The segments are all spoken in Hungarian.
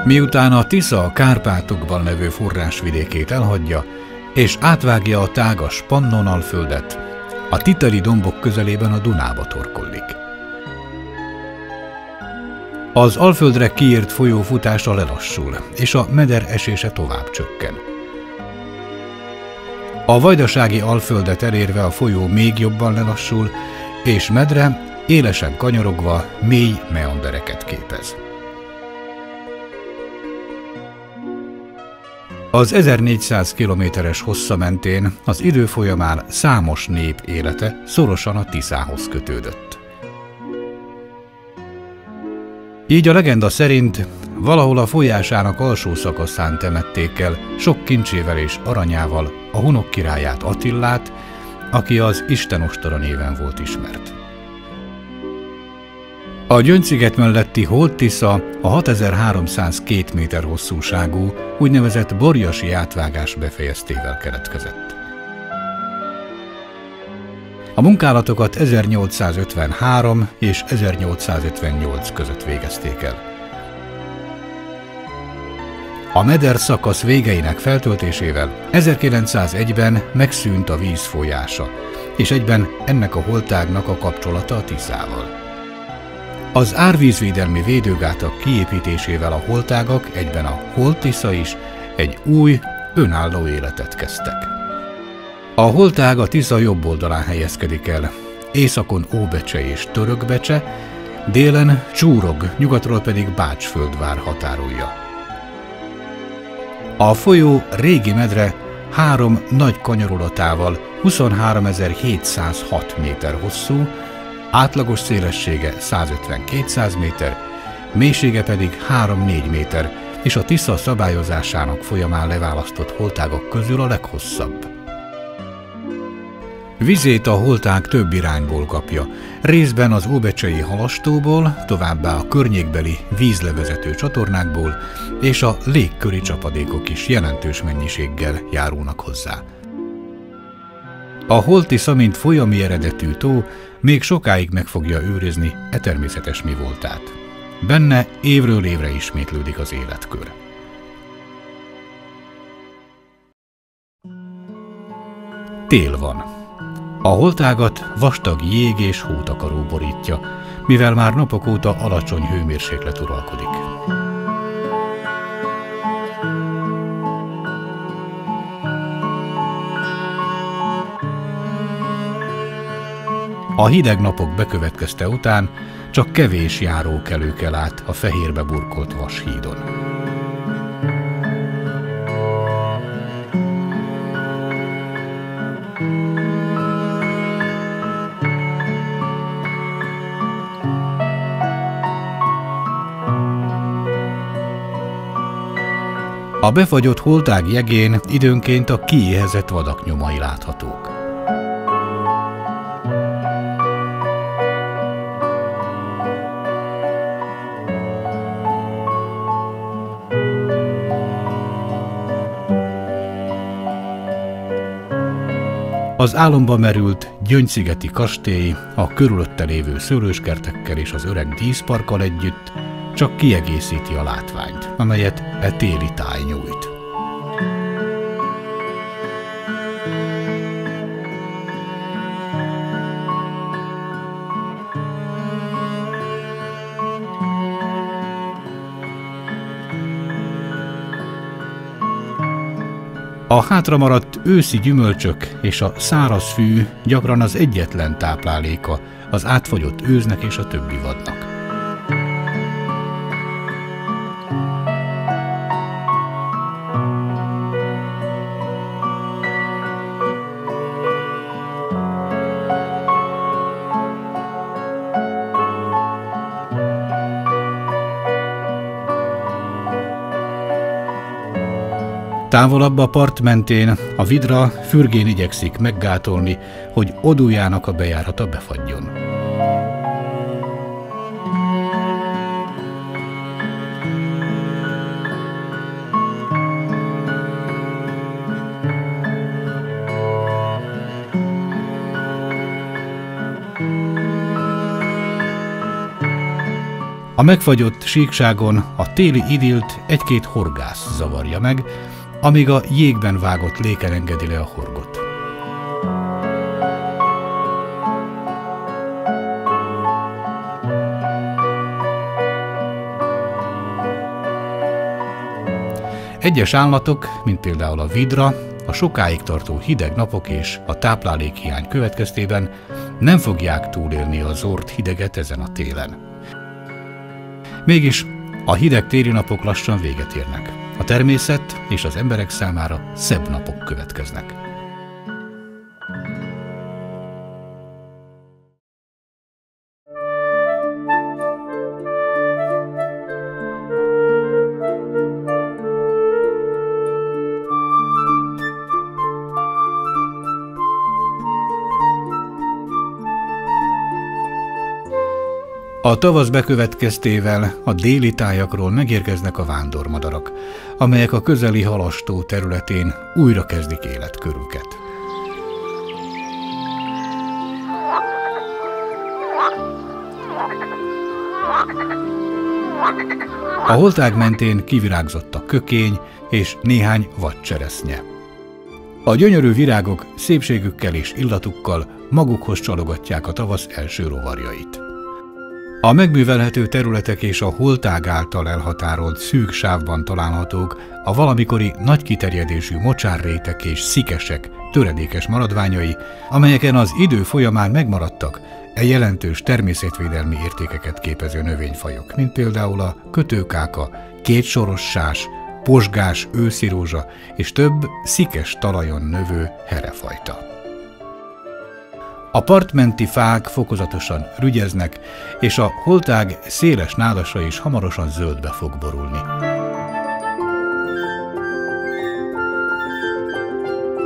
Miután a Tisza a Kárpátokban levő forrásvidékét elhagyja, és átvágja a tágas Pannon-alföldet, a Titeli dombok közelében a Dunába torkollik. Az Alföldre kiírt folyó futása lelassul, és a meder esése tovább csökken. A vajdasági Alföldet elérve a folyó még jobban lelassul, és medre élesen kanyarogva mély meandereket képez. Az 1400 kilométeres hossza mentén az idő folyamán számos nép élete szorosan a Tiszához kötődött. Így a legenda szerint valahol a folyásának alsó szakaszán temették el sok kincsével és aranyával a hunok királyát, Attillát, aki az Istenostora néven volt ismert. A Gyöngysziget melletti Holt-Tisza a 6302 méter hosszúságú, úgynevezett borjasi átvágás befejeztével keletkezett. A munkálatokat 1853 és 1858 között végezték el. A meder szakasz végeinek feltöltésével 1901-ben megszűnt a víz folyása, és egyben ennek a holtágnak a kapcsolata a Tiszával. Az árvízvédelmi védőgátak kiépítésével a holtágak, egyben a Holt-Tisza is egy új, önálló életet kezdtek. A holtág a Tisza jobb oldalán helyezkedik el, északon Óbecse és Törökbecse, délen Csúrog, nyugatról pedig Bácsföldvár határolja. A folyó régi medre 3 nagy kanyarulatával 23.706 méter hosszú, átlagos szélessége 150-200 méter, mélysége pedig 3-4 méter, és a Tisza szabályozásának folyamán leválasztott holtágak közül a leghosszabb. Vizét a holtág több irányból kapja, részben az óbecsei halastóból, továbbá a környékbeli vízlevezető csatornákból, és a légköri csapadékok is jelentős mennyiséggel járulnak hozzá. A Holt-Tisza, mint folyami eredetű tó, még sokáig meg fogja őrizni e természetes mi voltát. Benne évről évre ismétlődik az életkör. Tél van. A holtágat vastag jég és hótakaró borítja, mivel már napok óta alacsony hőmérséklet uralkodik. A hideg napok bekövetkezte után csak kevés járókelő kell át a fehérbe burkolt vashídon. A befagyott holtág jegén időnként a kiéhezett vadak nyomai láthatók. Az álomba merült gyöngyszigeti kastély a körülötte lévő szőlőskertekkel és az öreg díszparkkal együtt csak kiegészíti a látványt, amelyet e téli táj nyújt. A hátramaradt őszi gyümölcsök és a száraz fű gyakran az egyetlen tápláléka az átfagyott őznek és a többi vadnak. Távolabb a part mentén a vidra fürgén igyekszik meggátolni, hogy odújának a bejárata befagyjon. A megfagyott síkságon a téli idillt egy-két horgász zavarja meg, amíg a jégben vágott léken engedi le a horgot. Egyes állatok, mint például a vidra, a sokáig tartó hideg napok és a táplálékhiány következtében nem fogják túlélni a zord hideget ezen a télen. Mégis a hideg téli napok lassan véget érnek. A természet és az emberek számára szebb napok következnek. A tavasz bekövetkeztével a déli tájakról megérkeznek a vándormadarak, amelyek a közeli halastó területén újra kezdik életkörüket. A holtág mentén kivirágzott a kökény és néhány vadcseresznye. A gyönyörű virágok szépségükkel és illatukkal magukhoz csalogatják a tavasz első rovarjait. A megművelhető területek és a holtág által elhatárolt szűk sávban találhatók a valamikori nagy kiterjedésű mocsárrétek és szikesek töredékes maradványai, amelyeken az idő folyamán megmaradtak jelentős természetvédelmi értékeket képező növényfajok, mint például a kötőkáka, kétsorossás, pozsgás őszirózsa és több szikes talajon növő herefajta. A partmenti fák fokozatosan rügyeznek, és a holtág széles nádasa is hamarosan zöldbe fog borulni.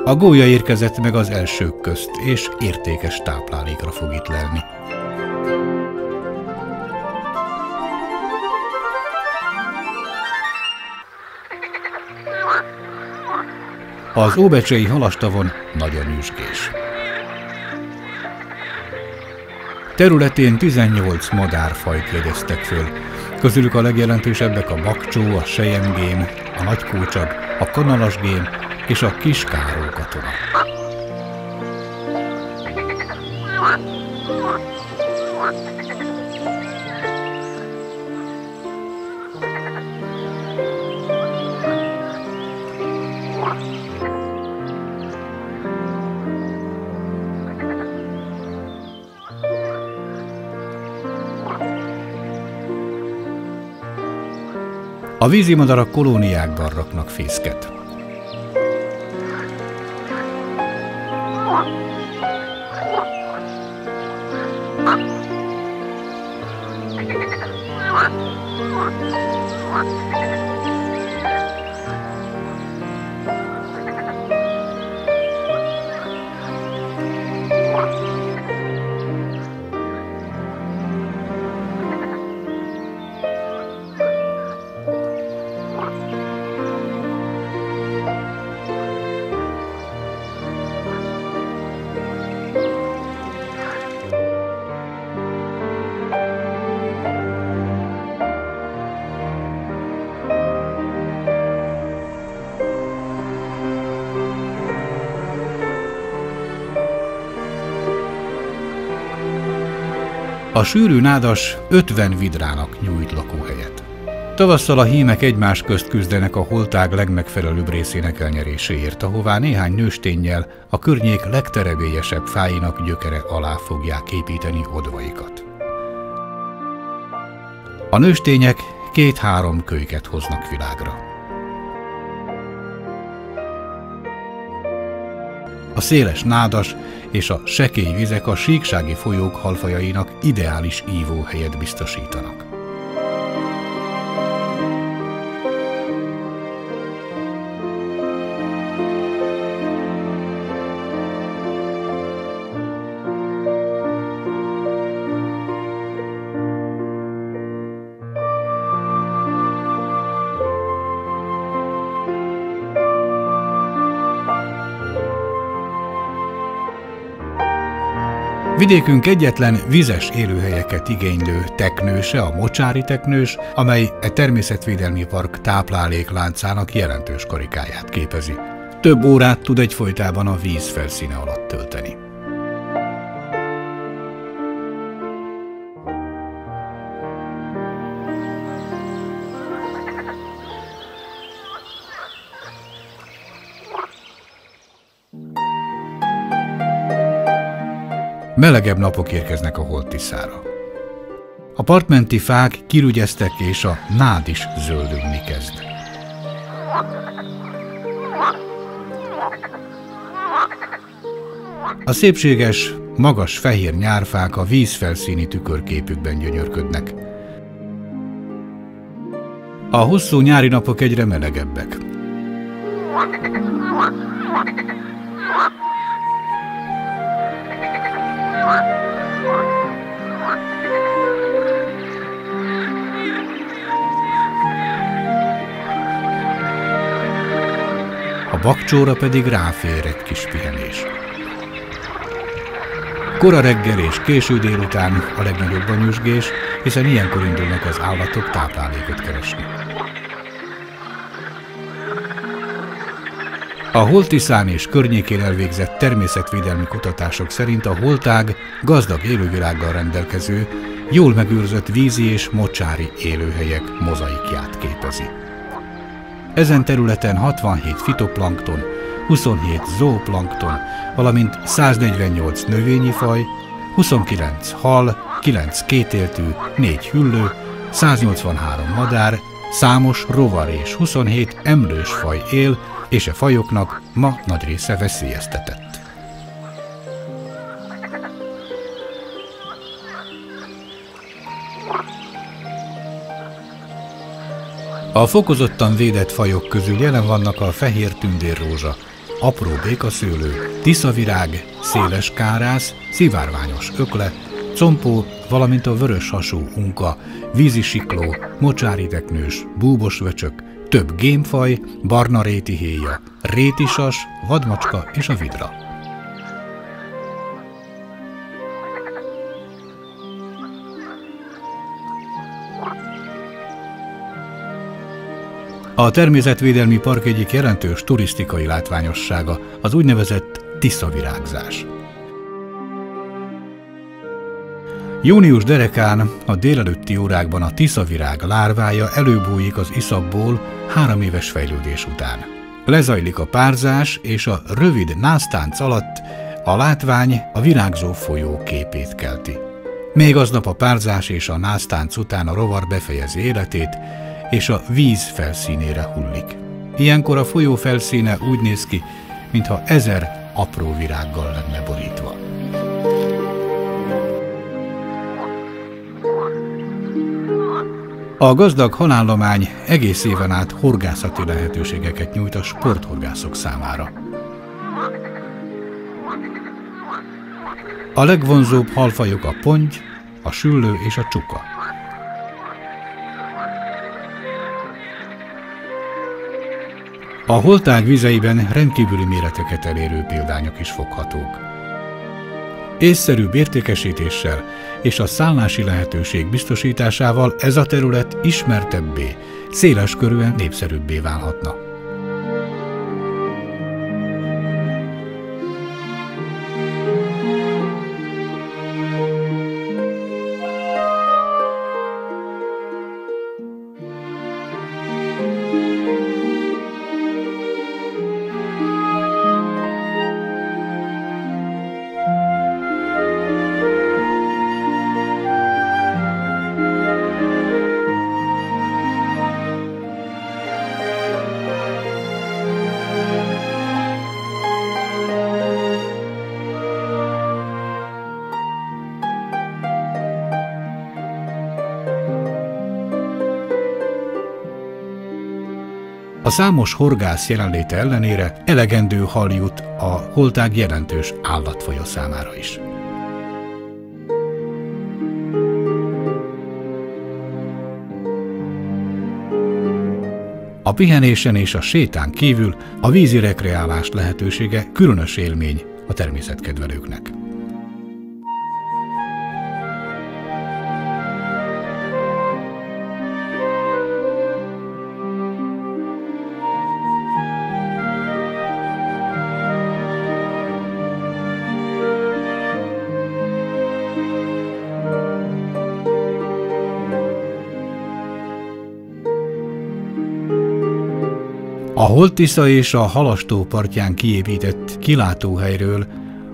A gólya érkezett meg az elsők közt, és értékes táplálékra fog itt lelni. Az óbecsei halastavon nagyon nyüzsgés. Területén 18 madárfajt jegyeztek föl, közülük a legjelentősebbek a bakcsó, a selyemgém, a nagykócsag, a kanalasgém és a kiskáró-katona. A vízimadarak kolóniákban raknak fészket. A sűrű nádas 50 vidrának nyújt lakóhelyet. Tavasszal a hímek egymás közt küzdenek a holtág legmegfelelőbb részének elnyeréséért, ahová néhány nősténnyel a környék legterebélyesebb fáinak gyökere alá fogják építeni odvaikat. A nőstények 2-3 kölyket hoznak világra. A széles nádas és a sekély vizek a síksági folyók halfajainak ideális ívóhelyet biztosítanak. Vidékünk egyetlen vizes élőhelyeket igénylő teknőse a mocsári teknős, amely e természetvédelmi park táplálékláncának jelentős karikáját képezi. Több órát tud egyfolytában a víz felszíne alatt tölteni. Melegebb napok érkeznek a Holt-Tiszára. A partmenti fák kirügyeztek, és a nád is zöldülni kezd. A szépséges, magas fehér nyárfák a vízfelszíni tükörképükben gyönyörködnek. A hosszú nyári napok egyre melegebbek. A bakcsóra pedig ráfér egy kis pihenés. Kora reggel és késő délután a legnagyobb a nyüzsgés, hiszen ilyenkor indulnak az állatok táplálékot keresni. A Holt-Tiszán és környékén elvégzett természetvédelmi kutatások szerint a holtág gazdag élővilággal rendelkező, jól megőrzött vízi és mocsári élőhelyek mozaikját képezi. Ezen területen 67 fitoplankton, 27 zooplankton, valamint 148 növényi faj, 29 hal, 9 kétéltű, 4 hüllő, 183 madár, számos rovar és 27 emlős faj él, és a fajoknak ma nagy része veszélyeztetett. A fokozottan védett fajok közül jelen vannak a fehér tündérrózsa, apró békaszőlő, tiszavirág, széles kárász, szivárványos ökle, compó, valamint a vöröshasú unka, vízisikló, mocsári teknős, búbos vöcsök, több gémfaj, barna rétihéja, rétisas, vadmacska és a vidra. A természetvédelmi park egyik jelentős turisztikai látványossága az úgynevezett tiszavirágzás. Június derekán a délelőtti órákban a tiszavirág lárvája előbújik az iszapból 3 éves fejlődés után. Lezajlik a párzás, és a rövid násztánc alatt a látvány a virágzó folyó képét kelti. Még aznap a párzás és a násztánc után a rovar befejezi életét, és a víz felszínére hullik. Ilyenkor a folyó felszíne úgy néz ki, mintha 1000 apró virággal lenne borítva. A gazdag halállomány egész éven át horgászati lehetőségeket nyújt a sporthorgászok számára. A legvonzóbb halfajok a ponty, a süllő és a csuka. A holtág vizeiben rendkívüli méreteket elérő példányok is foghatók. Észszerűbb értékesítéssel és a szállási lehetőség biztosításával ez a terület ismertebbé, széleskörűen népszerűbbé válhatna. A számos horgász jelenléte ellenére elegendő hal jut a holtág jelentős állatfaja számára is. A pihenésen és a sétán kívül a vízi rekreálás lehetősége különös élmény a természetkedvelőknek. A Holt-Tisza és a Halastó partján kiépített kilátóhelyről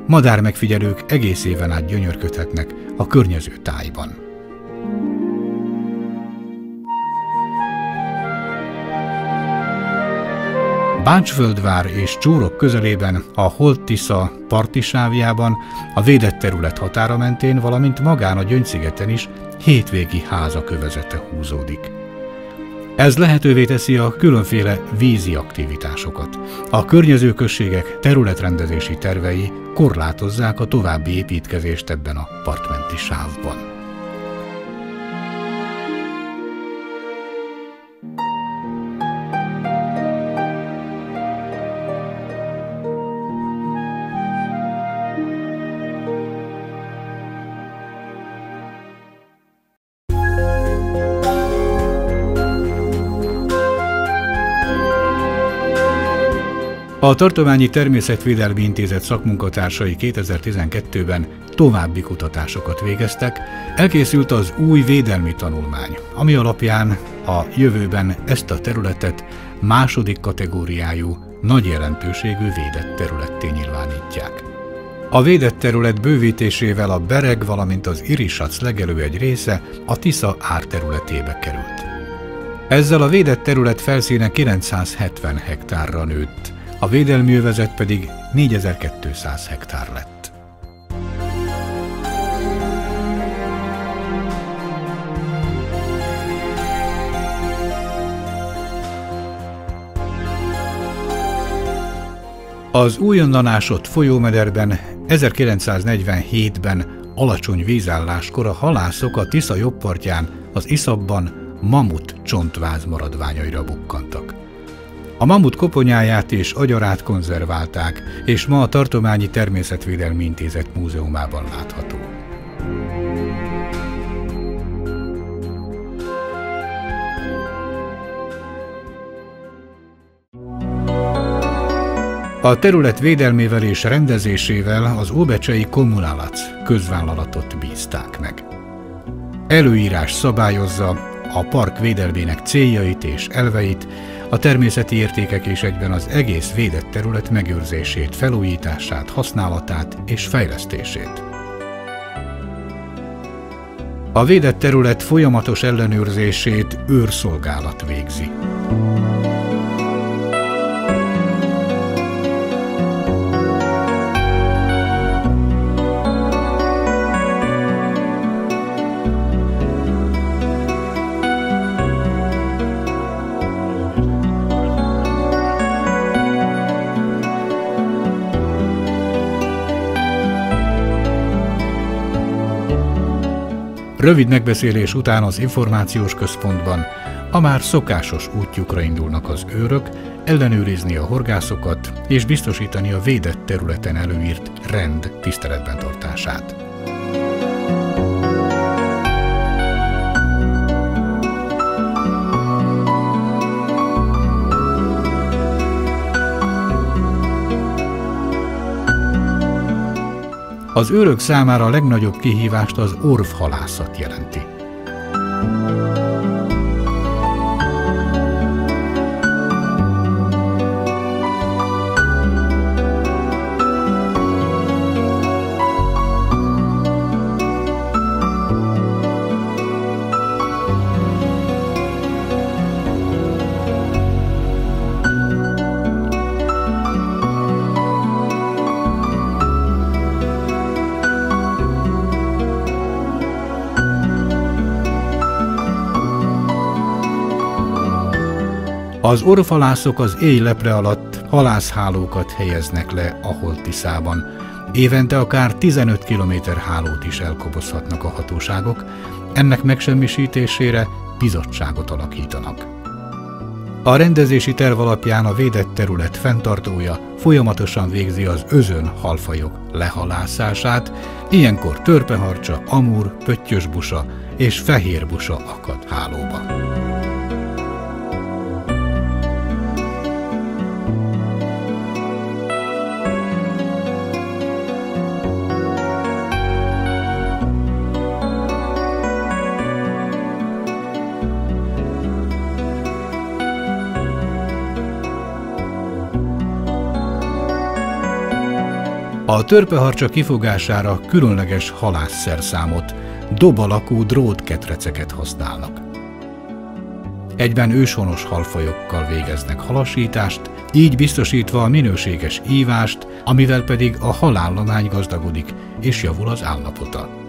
madármegfigyelők egész éven át gyönyörködhetnek a környező tájban. Bácsföldvár és Csúrok közelében, a Holt-Tisza parti sávjában, a védett terület határa mentén, valamint magán a Gyöngyszigeten is hétvégi házakövezete húzódik. Ez lehetővé teszi a különféle vízi aktivitásokat. A környező községek területrendezési tervei korlátozzák a további építkezést ebben a partmenti sávban. A Tartományi Természetvédelmi Intézet szakmunkatársai 2012-ben további kutatásokat végeztek, elkészült az új védelmi tanulmány, ami alapján a jövőben ezt a területet második kategóriájú, nagy jelentőségű védett területté nyilvánítják. A védett terület bővítésével a Bereg, valamint az Irisac legelő egy része a Tisza árterületébe került. Ezzel a védett terület felszíne 970 hektárra nőtt, a védelmi övezet pedig 4200 hektár lett. Az újonnan ásott folyómederben 1947-ben alacsony vízálláskor a halászok a Tisza jobb partján, az iszapban mamut csontváz maradványaira bukkantak. A mamut koponyáját és agyarát konzerválták, és ma a Tartományi Természetvédelmi Intézet múzeumában látható. A terület védelmével és rendezésével az Óbecsei Kommunalac közvállalatot bízták meg. Előírás szabályozza a park védelmének céljait és elveit, a természeti értékek és egyben az egész védett terület megőrzését, felújítását, használatát és fejlesztését. A védett terület folyamatos ellenőrzését őrszolgálat végzi. Rövid megbeszélés után az információs központban a már szokásos útjukra indulnak az őrök, ellenőrizni a horgászokat és biztosítani a védett területen előírt rend tiszteletben tartását. Az őrök számára a legnagyobb kihívást az orvhalászat jelenti. Az orvhalászok az éjlepre alatt halászhálókat helyeznek le a Holt-Tiszában. Évente akár 15 kilométer hálót is elkobozhatnak a hatóságok, ennek megsemmisítésére bizottságot alakítanak. A rendezési terv alapján a védett terület fenntartója folyamatosan végzi az özön halfajok lehalászását, ilyenkor törpeharcsa, amúr, pöttyösbusa és fehérbusa akad hálóba. A törpeharcsa kifogására különleges halászszerszámot, dob alakú drótketreceket használnak. Egyben őshonos halfajokkal végeznek halasítást, így biztosítva a minőséges ívást, amivel pedig a halállomány gazdagodik és javul az állapota.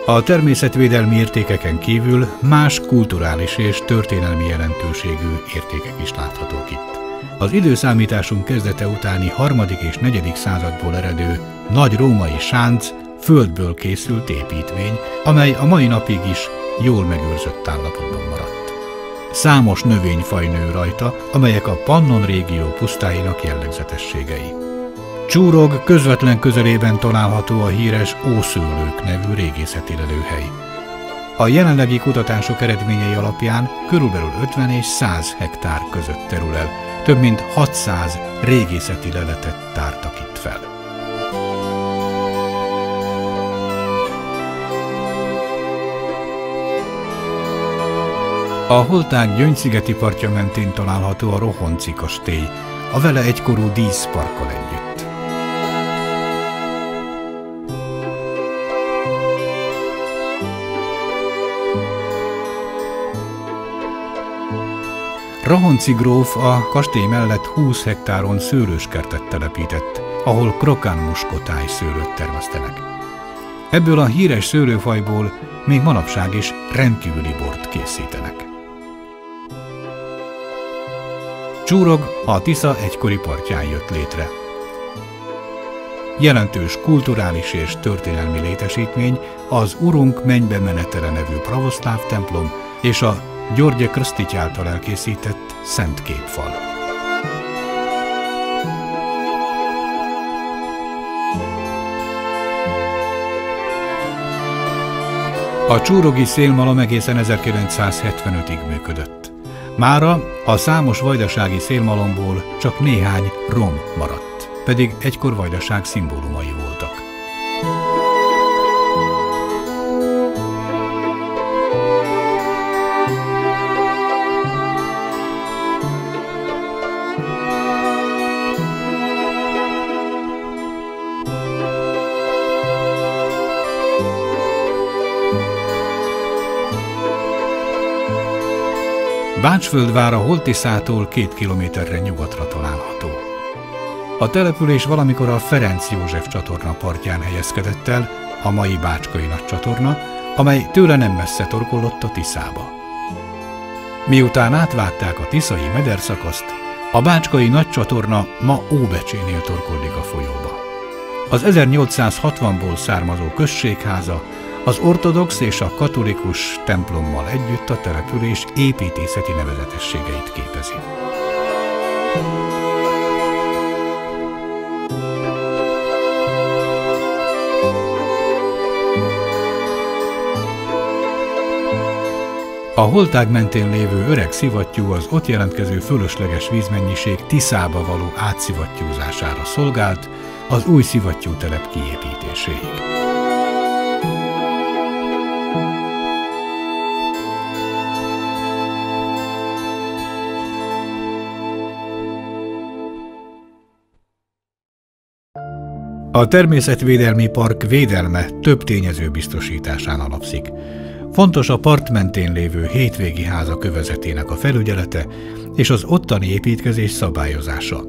A természetvédelmi értékeken kívül más kulturális és történelmi jelentőségű értékek is láthatók itt. Az időszámításunk kezdete utáni 3. és 4. századból eredő nagy római sánc földből készült építmény, amely a mai napig is jól megőrzött állapotban maradt. Számos növényfaj nő rajta, amelyek a Pannon régió pusztáinak jellegzetességei. Csúrog közvetlen közelében található a híres Ószőlők nevű régészeti lelőhely. A jelenlegi kutatások eredményei alapján körülbelül 50 és 100 hektár között terül el, több mint 600 régészeti leletet tártak itt fel. A Holtág Gyöngyszigeti partja mentén található a Rohonci kastély, a vele egykorú díszparkkal együtt. Rohonci gróf a kastély mellett 20 hektáron szőlőskertet telepített, ahol Krokán muskotáj szőlőt termesztenek. Ebből a híres szőlőfajból még manapság is rendkívüli bort készítenek. Csúrog a Tisza egykori partján jött létre. Jelentős kulturális és történelmi létesítmény az Urunk mennybe menetele nevű pravoszláv templom és a György Krstity által elkészített szent képfal. A csúrogi szélmalom egészen 1975-ig működött. Mára a számos vajdasági szélmalomból csak néhány rom maradt, pedig egykor vajdaság szimbólumai voltak. Bácsföldvár a Holtiszától 2 kilométerre nyugatra található. A település valamikor a Ferenc József csatorna partján helyezkedett el, a mai Bácskai Nagycsatorna, amely tőle nem messze torkollott a Tiszába. Miután átvágták a tiszai mederszakaszt, a Bácskai Nagycsatorna ma Óbecsénél torkollik a folyóba. Az 1860-ból származó községháza az ortodox és a katolikus templommal együtt a település építészeti nevezetességeit képezi. A Holtág mentén lévő öreg szivattyú az ott jelentkező fölösleges vízmennyiség Tiszába való átszivattyúzására szolgált az új szivattyútelep kiépítéséig. A természetvédelmi park védelme több tényező biztosításán alapszik. Fontos a part mentén lévő hétvégi házak övezetének a felügyelete és az ottani építkezés szabályozása.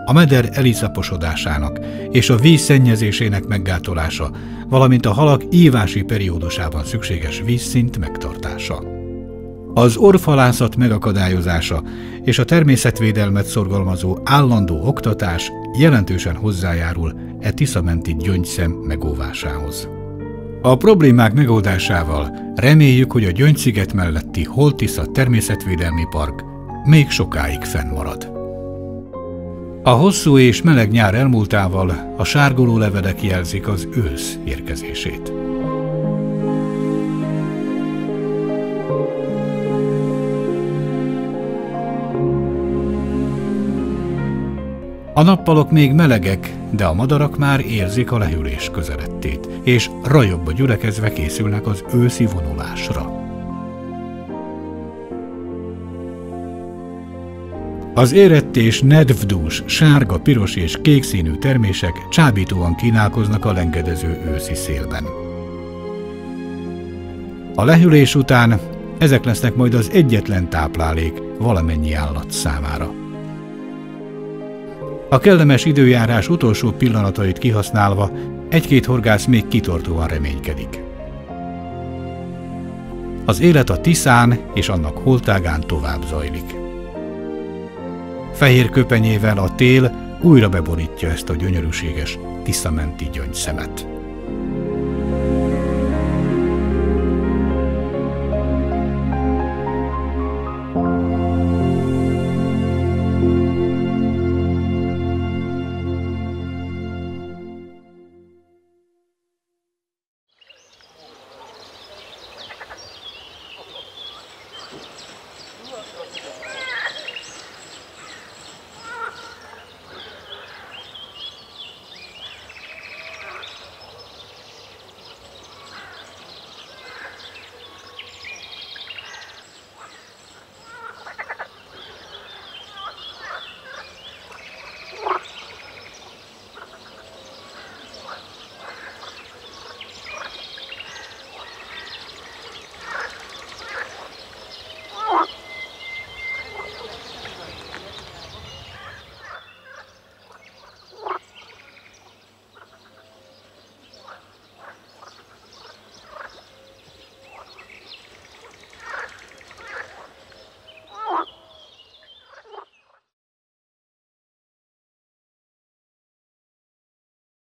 A meder eliszaposodásának és a víz szennyezésének meggátolása, valamint a halak ívási periódusában szükséges vízszint megtartása. Az orvhalászat megakadályozása és a természetvédelmet szorgalmazó állandó oktatás jelentősen hozzájárul e tiszamenti gyöngyszem megóvásához. A problémák megoldásával reméljük, hogy a Gyöngysziget melletti Holtisza természetvédelmi park még sokáig fennmarad. A hosszú és meleg nyár elmúltával a sárguló levelek jelzik az ősz érkezését. A nappalok még melegek, de a madarak már érzik a lehűlés közelettét, és rajokba gyülekezve készülnek az őszi vonulásra. Az érett és nedvdús, sárga, piros és kék színű termések csábítóan kínálkoznak a lengedező őszi szélben. A lehűlés után ezek lesznek majd az egyetlen táplálék valamennyi állat számára. A kellemes időjárás utolsó pillanatait kihasználva egy-két horgász még kitartóan reménykedik. Az élet a Tiszán és annak holtágán tovább zajlik. Fehér köpenyével a tél újra beborítja ezt a gyönyörűséges tiszamenti gyöngyszemet.